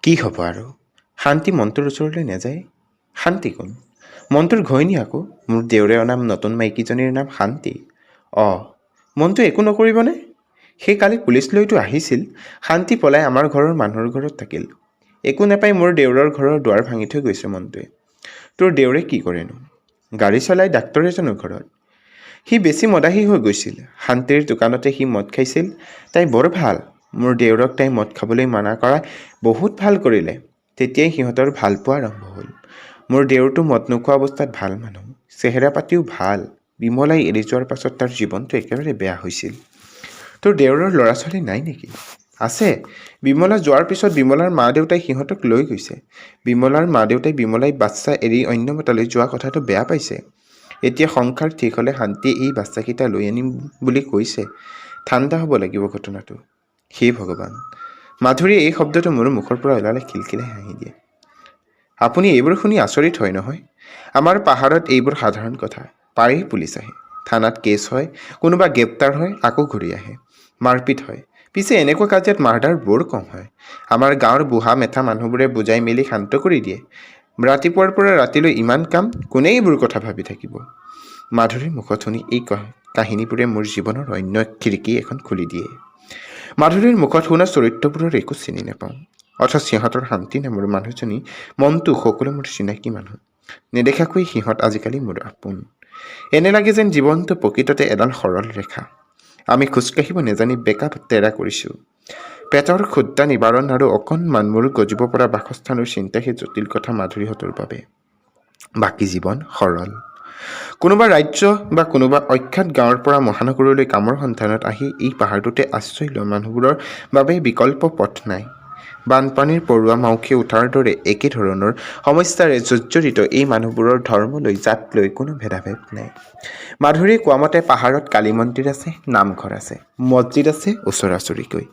কি হ'ব আৰু শান্তি মন্তুৰ ওচৰলৈ নাযায়। শান্তি কোন? মন্তুৰ ঘৈণী আকৌ। মোৰ দেউৰে অনা নতুন মাইকীজনীৰ নাম শান্তি। মন্টু একো নকৰিবনে? সেই কালি পুলিচ লৈতো আহিছিল। শান্তি পলাই আমাৰ ঘৰৰ মানুহৰ ঘৰত থাকিল। একো নাপাই মোৰ দেউৰৰ ঘৰৰ দুৱাৰ ভাঙি থৈ গৈছে মন্টুৱে। তোৰ দেউৰে কি কৰেনো? গাড়ী চলাই ডাক্তৰ এজনৰ ঘৰত। সি বেছি মদাহী হৈ গৈছিল। শান্তিৰ দোকানতে সি মদ খাইছিল। তাই বৰ ভাল। মোৰ দেউৰক তাই মদ খাবলৈ মানা কৰা বহুত ভাল কৰিলে। তেতিয়াই সিহঁতৰ ভালপোৱা আৰম্ভ হ'ল। মোৰ দেউৰটো মদ নোখোৱা অৱস্থাত ভাল মানুহ, চেহেৰা পাতিও ভাল। বিমলাই এৰি যোৱাৰ পাছত তাৰ জীৱনটো একেবাৰে বেয়া হৈছিল। তোৰ দেউৰৰ ল'ৰা ছোৱালী নাই নেকি? আছে। বিমলা যোৱাৰ পিছত বিমলাৰ মা দেউতাই সিহঁতক লৈ গৈছে। বিমলাৰ মা দেউতাই বিমলাই বাচ্চা এৰি অন্যমতালৈ যোৱা কথাটো বেয়া পাইছে। এতিয়া সংসাৰ ঠিক হ'লে শান্তিয়ে এই বাচ্চাকেইটা লৈ আনিম বুলি কৈছে। ঠাণ্ডা হ'ব লাগিব ঘটনাটো। হে ভগৱান! মাধুৰীয়ে এই শব্দটো মোৰ মুখৰ পৰা ওলালে খিলখিলাই হাঁহি দিয়ে। আপুনি এইবোৰ শুনি আচৰিত হয় নহয়? আমাৰ পাহাৰত এইবোৰ সাধাৰণ কথা। পাৰেই পুলিচ আহে, থানাত কেছ হয়, কোনোবা গ্ৰেপ্তাৰ হয়, আকৌ ঘূৰি আহে। মাৰপিট হয়। পিছে এনেকুৱা কাজিয়াত মাৰ্ডাৰ বৰ কম হয়। আমাৰ গাঁৱৰ বুঢ়া মেথা মানুহবোৰে বুজাই মেলি শান্ত কৰি দিয়ে। ৰাতিপুৱাৰ পৰা ৰাতিলৈ ইমান কাম, কোনে এইবোৰ কথা ভাবি থাকিব? মাধুৰীৰ মুখত শুনি এই কাহিনীবোৰে মোৰ জীৱনৰ অন্য খিৰিকী এখন খুলি দিয়ে। মাধুৰীৰ মুখত শুনা চৰিত্ৰবোৰৰ একো চিনি নাপাওঁ। অথচ সিহঁতৰ শান্তি নামৰ মানুহজনী, মনটো সকলো মোৰ চিনাকি মানুহ। নেদেখাকৈ সিহঁত আজিকালি মোৰ আপোন। এনে লাগে যেন জীৱনটো প্ৰকৃততে এডাল সৰল ৰেখা। আমি খোজকাঢ়িব নেজানি বেকা তেৰা কৰিছোঁ। পেটৰ ক্ষুধা নিবাৰণ আৰু অকণমান মোৰ গজিব পৰা বাসস্থানৰ চিন্তাহে জটিল কথা মাধুৰীহঁতৰ বাবে। বাকী জীৱন সৰল। কোনোবা ৰাজ্য বা কোনোবা অখ্যাত গাঁৱৰ পৰা মহানগৰলৈ কামৰ সন্ধানত আহি এই পাহাৰটোতে আশ্ৰয় লোৱা মানুহবোৰৰ বাবে বিকল্প পথ নাই। বানপানীৰ পৰুৱা মাউসি উঠাৰ দৰে একে ধৰণৰ সমস্যাৰে জৰ্জৰিত এই মানুহবোৰৰ ধৰ্মলৈ জাতলৈ কোনো ভেদাভেদ নাই। মাধুৰীয়ে কোৱামতে পাহাৰত কালী মন্দিৰ আছে, নামঘৰ আছে, মছজিদ আছে ওচৰা-ওচৰিকৈ।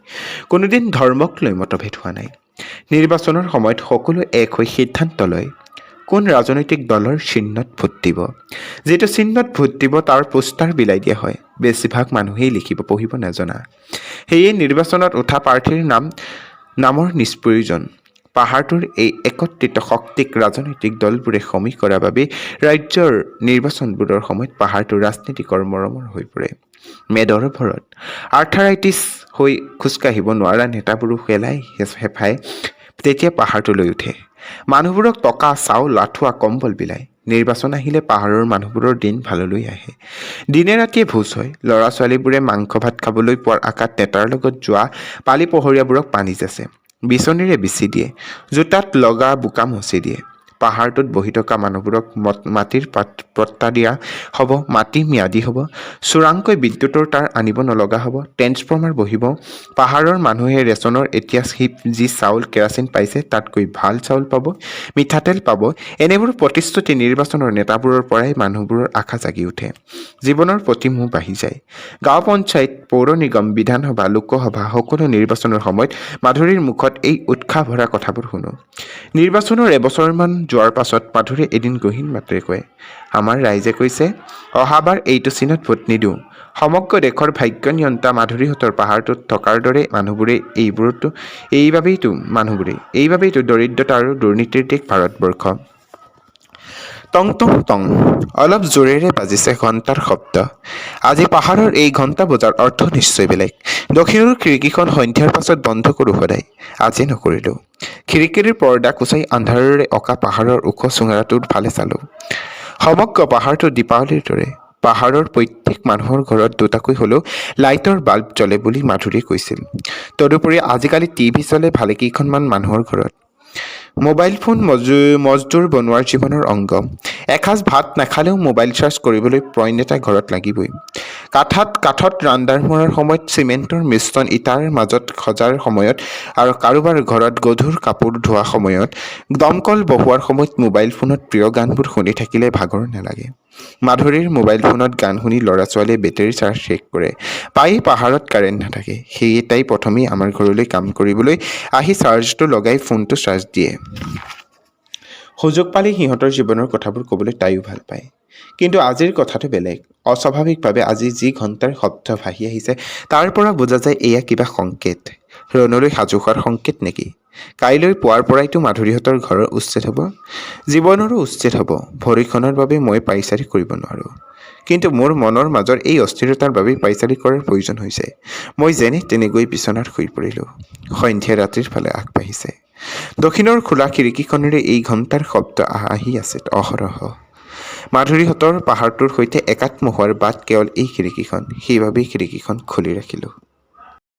কোনোদিন ধৰ্মক লৈ মতভেদ হোৱা নাই। নিৰ্বাচনৰ সময়ত সকলো এক হৈ সিদ্ধান্ত লয় কোন ৰাজনৈতিক দলৰ চিহ্নত ভোট দিব। যিটো চিহ্নত ভোট দিব তাৰ পোষ্টাৰ বিলাই দিয়া হয়। বেছিভাগ মানুহেই লিখিব পঢ়িব নাজনা। সেয়ে নিৰ্বাচনত উঠা প্ৰাৰ্থীৰ নামৰ নিষ্প্ৰয়োজন। পাহাৰটোৰ এই একত্ৰিত শক্তিক ৰাজনৈতিক দলবোৰে সমীহ কৰা বাবে ৰাজ্যৰ নিৰ্বাচনবোৰৰ সময়ত পাহাৰটো ৰাজনীতিকৰ মৰমৰ হৈ পৰে। মেদৰ ভৰত আৰ্থৰাইটিছ হৈ খোজকাঢ়িব নোৱাৰা নেতাবোৰো হেলাই হেফাই তেতিয়া পাহাৰটোলৈ উঠে। মানুহবোৰক টকা, চাউল, আঁঠুৱা, কম্বল বিলায়। নিৰ্বাচন আহিলে পাহাৰৰ মানুহবোৰৰ দিন ভাললৈ আহে। দিনে ৰাতিয়ে ভোজ হয়। ল'ৰা ছোৱালীবোৰে মাংস ভাত খাবলৈ পোৱাৰ আশাত নেতাৰ লগত যোৱা পালি পহৰীয়াবোৰক পানী যাচে, বিচনীৰে বিচি দিয়ে, জোতাত লগা বোকা মচি দিয়ে। পাহাৰটোত বহি থকা মানুহবোৰক মাটিৰ পট্টা দিয়া হ'ব, মাটি ম্যাদী হ'ব, চোৰাংকৈ বিদ্যুতৰ তাঁৰ আনিব নলগা হ'ব, ট্ৰেন্সফৰ্মাৰ বহিব। পাহাৰৰ মানুহে ৰেচনৰ এতিয়া যি চাউল কেৰাচিন পাইছে তাতকৈ ভাল চাউল পাব, মিঠাতেল পাব। এনেবোৰ প্ৰতিশ্ৰুতি নিৰ্বাচনৰ নেতাবোৰৰ পৰাই মানুহবোৰৰ আশা জাগি উঠে। জীৱনৰ প্ৰতি মোহ বাঢ়ি যায়। গাঁও পঞ্চায়ত, পৌৰ নিগম, বিধানসভা, লোকসভা সকলো নিৰ্বাচনৰ সময়ত মাধুৰীৰ মুখত এই উৎসাহ ভৰা কথাবোৰ শুনো। নিৰ্বাচনৰ এবছৰমান যোৱাৰ পাছত মাধুৰীয়ে এদিন গহীন মাতেৰে কয়, আমাৰ ৰাইজে কৈছে অহাবাৰ এইটো চিনত ভোট নিদিওঁ। সমগ্ৰ দেশৰ ভাগ্য নিয়ন্তা মাধুৰীহঁতৰ পাহাৰটোত থকাৰ দৰে এইবাবেইতো দৰিদ্ৰতা আৰু দুৰ্নীতিৰ দেশ ভাৰতবৰ্ষ। টং টং টং অলপ জোৰেৰে বাজিছে ঘণ্টাৰ শব্দ। আজি পাহাৰৰ এই ঘণ্টা বজাৰ অৰ্থ নিশ্চয় বেলেগ। দক্ষিণৰ খিৰিকীখন সন্ধিয়াৰ পাছত বন্ধ কৰোঁ সদায়। আজি নকৰিলোঁ। খিৰিকীৰ পৰ্দা কুচাই আন্ধাৰৰে অঁকা পাহাৰৰ ওখ চুঙাটোৰ ফালে চালোঁ। সমগ্ৰ পাহাৰটো দীপাৱলীৰ দৰে। পাহাৰৰ প্ৰত্যেক মানুহৰ ঘৰত দুটাকৈ হ'লেও লাইটৰ বাল্ব জ্বলে বুলি মাধুৰীয়ে কৈছিল। তদুপৰি আজিকালি টিভি চলে ভালেকেইখনমান মানুহৰ ঘৰত। মোবাইল ফোন মজদুৰ বনোৱাৰ জীৱনৰ অংগ। এসাঁজ ভাত নাখালেও মোবাইল চাৰ্জ কৰিবলৈ পইণ্ট এটা ঘৰত লাগিবই। কাঠত ৰান্ধাৰ মৰাৰ সময়ত, চিমেণ্টৰ মিশ্ৰণ ইটাৰ মাজত সজাৰ সময়ত আৰু কাৰোবাৰ ঘৰত গধুৰ কাপোৰ ধোৱা সময়ত, দমকল বহুৱাৰ সময়ত মোবাইল ফোনত প্ৰিয় গানবোৰ শুনি থাকিলে ভাগৰ নালাগে। মাধুৰীৰ মোবাইল ফোনত গান শুনি ল'ৰা ছোৱালীয়ে বেটেৰী চাৰ্জ শেষ কৰে। পাহাৰত কাৰেণ্ট নাথাকে। সেয়ে তাই প্ৰথমেই আমাৰ ঘৰলৈ কাম কৰিবলৈ আহি চাৰ্জটো লগাই ফোনটো চাৰ্জ দিয়ে। সুযোগ পালেই সিহঁতৰ জীৱনৰ কথাবোৰ ক'বলৈ তাইও ভাল পায়। কিন্তু আজিৰ কথাটো বেলেগ। অস্বাভাৱিকভাৱে আজি যি ঘণ্টাৰ শব্দ ভাহি আহিছে তাৰ পৰা বুজা যায় এয়া কিবা সংকেত। ৰণলৈ সাজু হোৱাৰ সংকেত নেকি? কাইলৈ পুৱাৰ পৰাইতো মাধুৰীহঁতৰ ঘৰৰ উচ্ছেদ হ'ব। জীৱনৰো উচ্ছেদ হ'ব। ভৰিখনৰ বাবে মই পাইচাৰি কৰিব নোৱাৰোঁ। কিন্তু মোৰ মনৰ মাজৰ এই অস্থিৰতাৰ বাবেই পাইচাৰি কৰাৰ প্ৰয়োজন হৈছে। মই যেনে তেনে গৈ বিচনাত শুই পৰিলোঁ। সন্ধিয়া ৰাতিৰ ফালে আগবাঢ়িছে। দক্ষিণৰ খোলা খিৰিকীখনেৰে এই ঘণ্টাৰ শব্দ আহি আছে অহৰহ। মাধুৰীহঁতৰ পাহাৰটোৰ সৈতে একাত্ম হোৱাৰ বাট কেৱল এই খিৰিকীখন। সেইবাবেই খিৰিকীখন খুলি ৰাখিলোঁ।